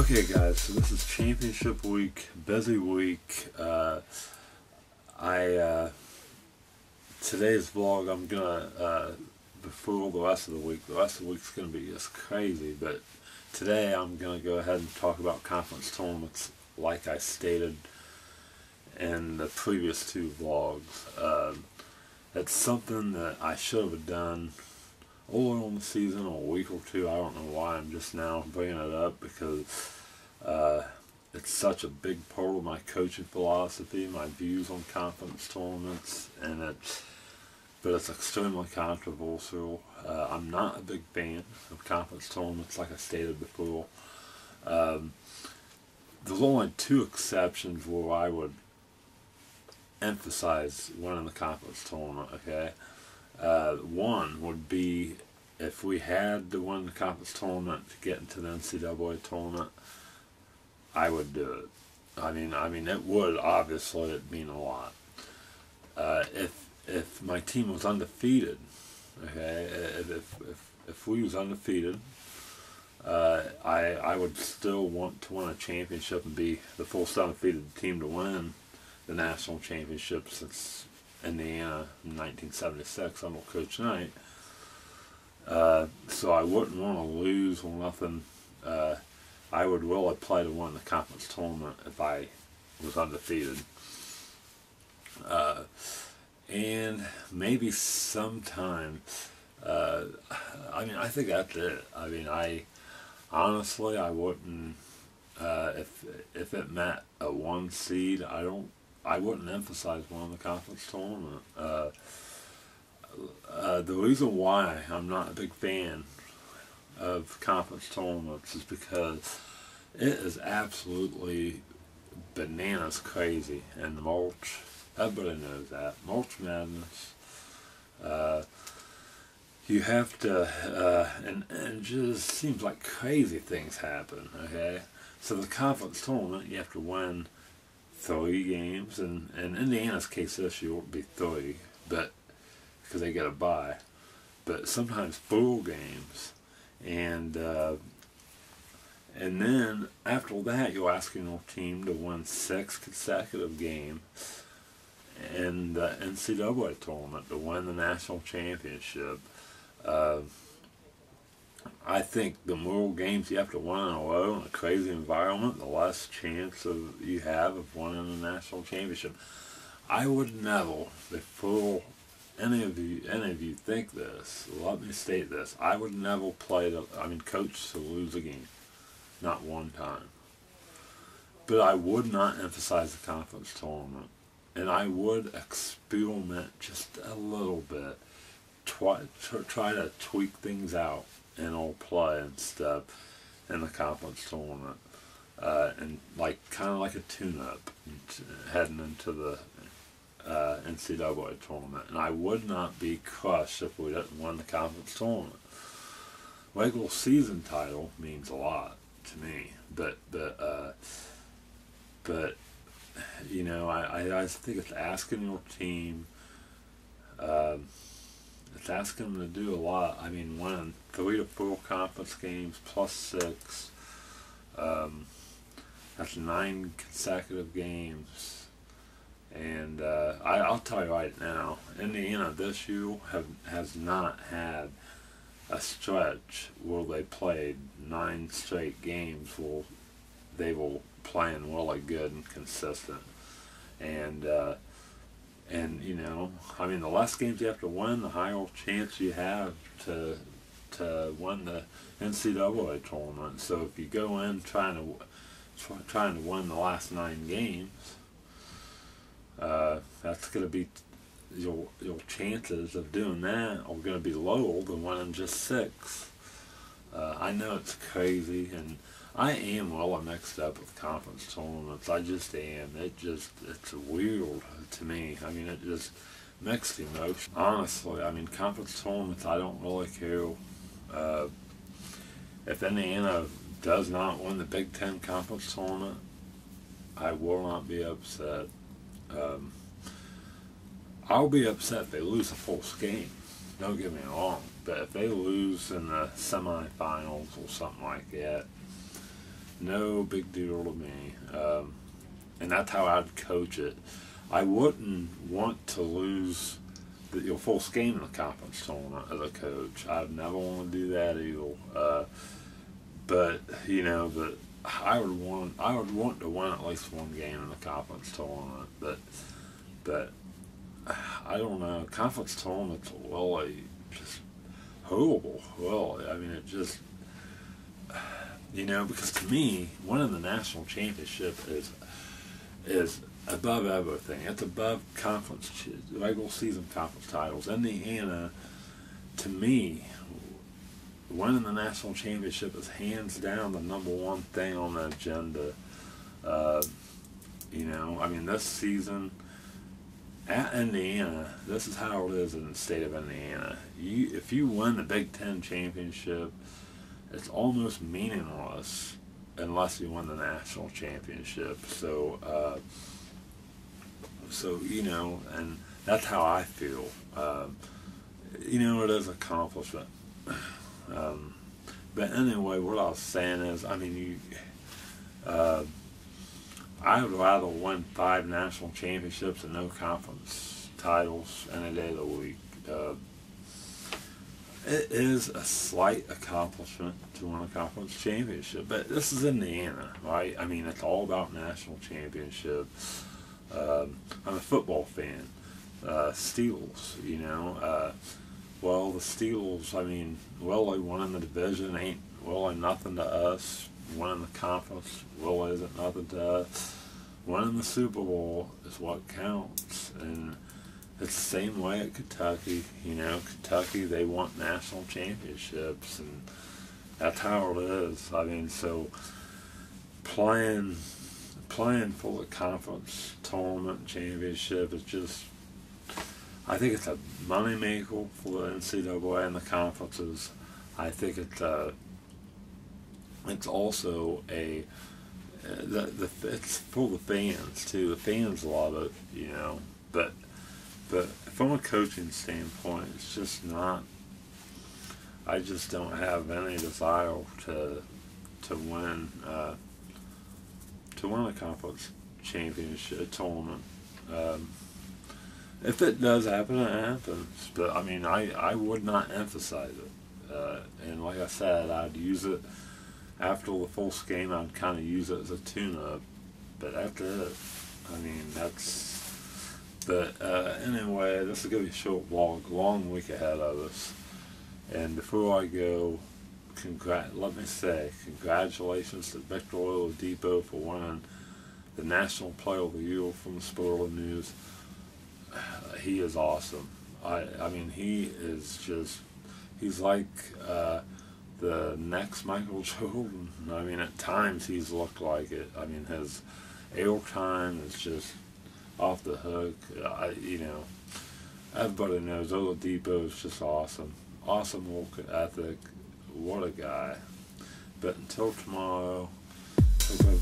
Okay guys, so this is championship week, busy week. Today's vlog I'm gonna, before the rest of the week's gonna be just crazy, but today I'm gonna go ahead and talk about conference tournaments like I stated in the previous two vlogs. It's something that I should have done earlier on the season, or a week or two. I don't know why I'm just now bringing it up, because it's such a big part of my coaching philosophy, my views on conference tournaments, but it's extremely controversial. I'm not a big fan of conference tournaments, like I stated before. There's only two exceptions where I would emphasize winning the conference tournament, okay? One would be if we had to win the conference tournament to get into the NCAA tournament, I would do it. I mean, it would, obviously, it'd mean a lot. If my team was undefeated, okay, if we was undefeated, I would still want to win a championship and be the first undefeated team to win the national championship since Indiana in 1976 under Coach Knight. So I wouldn't want to lose or nothing. I would really play to win the conference tournament if I was undefeated. And maybe sometime, I think that's it. Honestly, I wouldn't, if it meant a one seed, I wouldn't emphasize winning the conference tournament. The reason why I'm not a big fan of conference tournaments is because it is absolutely bananas crazy in March. Everybody knows that. March Madness. You have to, and it just seems like crazy things happen, okay? So the conference tournament, you have to win 3 games, and in Indiana's case this year it would be 3, but because they get a bye, but sometimes 4 games, and then after that you're asking your team to win 6 consecutive games in the NCAA tournament to win the national championship. I think the more games you have to win in a row in a crazy environment, the less chance you have of winning the national championship. I would never, before any of you think this, let me state this: I would never coach to lose a game, not one time. But I would not emphasize the conference tournament, and I would experiment just a little bit, try to tweak things out in all play and stuff in the conference tournament, and kind of like a tune-up heading into the NCAA tournament. And I would not be crushed if we didn't win the conference tournament. Regular season title means a lot to me, but you know, I think it's asking your team. It's asking them to do a lot. I mean, winning 3 to 4 conference games plus 6. That's 9 consecutive games. And I'll tell you right now, Indiana this year has not had a stretch where they played 9 straight games where they were playing really good and consistent. And you know, I mean, the less games you have to win, the higher chance you have to win the NCAA tournament. So if you go in trying to win the last 9 games, that's going to be your chances of doing that are going to be lower than winning just 6. I know it's crazy, and I am really mixed up with conference tournaments. I just am. It's weird to me. I mean, it just mixed emotions. Honestly, I mean, conference tournaments, I don't really care. If Indiana does not win the Big Ten conference tournament, I will not be upset. I'll be upset if they lose the first game. Don't get me wrong. But if they lose in the semifinals or something like that, no big deal to me. And that's how I'd coach it. I wouldn't want to lose the full game in the conference tournament as a coach. I'd never want to do that either. But I would want to win at least one game in the conference tournament. But I don't know. Conference tournaments are really just horrible. Really, I mean, it just because to me, winning the national championship is above everything. It's above regular season conference titles. Indiana, to me, winning the national championship is hands down the number one thing on the agenda. I mean, this season at Indiana, this is how it is in the state of Indiana. If you win the Big Ten championship, it's almost meaningless unless you win the national championship. So, and that's how I feel. It is an accomplishment. But anyway, what I was saying is, I mean, I would rather win 5 national championships and no conference titles any day of the week. It is a slight accomplishment to win a conference championship, but this is Indiana, right? I mean, it's all about national championships. I'm a football fan. Steelers, well, the Steelers, I mean, they winning the division ain't really nothing to us. Winning the conference really isn't nothing to us. Winning the Super Bowl is what counts, and it's the same way at Kentucky. Kentucky, they want national championships, and that's how it is. I mean, so playing for the conference tournament championship is just, I think it's a moneymaker for the NCAA and the conferences. I think it's also it's for the fans too. The fans love it, But from a coaching standpoint, it's just not. I just don't have any desire to win a conference championship tournament. If it does happen, it happens. But I mean, I would not emphasize it. And like I said, I'd use it after the full game. I'd kind of use it as a tune-up. But that's it. I mean, that's. But anyway, this is going to be a short vlog, long week ahead of us. And before I go, let me say congratulations to Victor Oladipo for winning the National Player of the Year from the Sporting News. He is awesome. I mean, he's like the next Michael Jordan. I mean, at times he's looked like it. I mean, his airtime is just off the hook. Everybody knows Oladipo is just awesome. Awesome work ethic. What a guy. But until tomorrow, hope